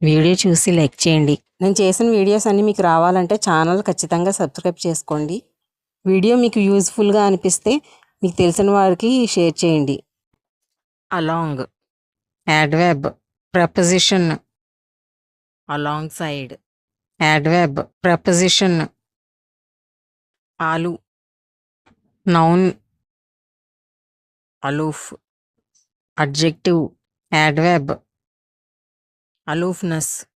Video చూసి like చేయండి. నేను చేసిన వీడియోస్ అన్నీ మీకు రావాలంటే ఛానల్ ఖచ్చితంగా సబ్స్క్రైబ్ చేసుకోండి. వీడియో మీకు యూజ్ఫుల్గా అనిపిస్తే మీకు తెలిసిన వారికి షేర్ చేయండి. Along, adverb, preposition. Alongside, adverb, preposition. Aloo, noun. Aloof, adjective, adverb. Aloofness,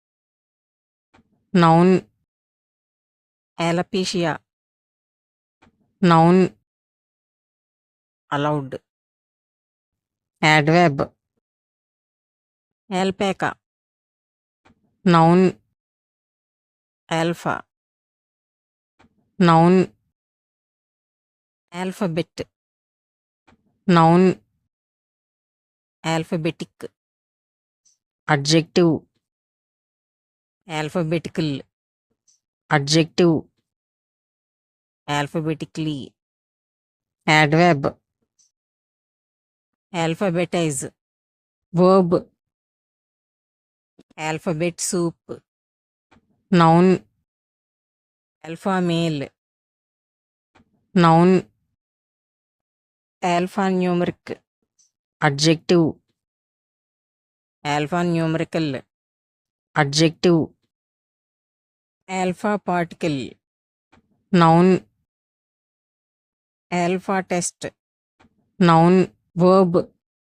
noun. Alopecia, noun. Aloud, adverb. Alpaca, noun. Alpha, noun. Alphabet, noun. Alphabetic, adjective. Alphabetical, adjective. Alphabetically, adverb. Alphabetise, verb. Alphabet soup, noun. Alpha male, noun. Alphanumeric, adjective. Alphanumerical, adjective. Alpha particle, noun. Alpha test, noun. Verb.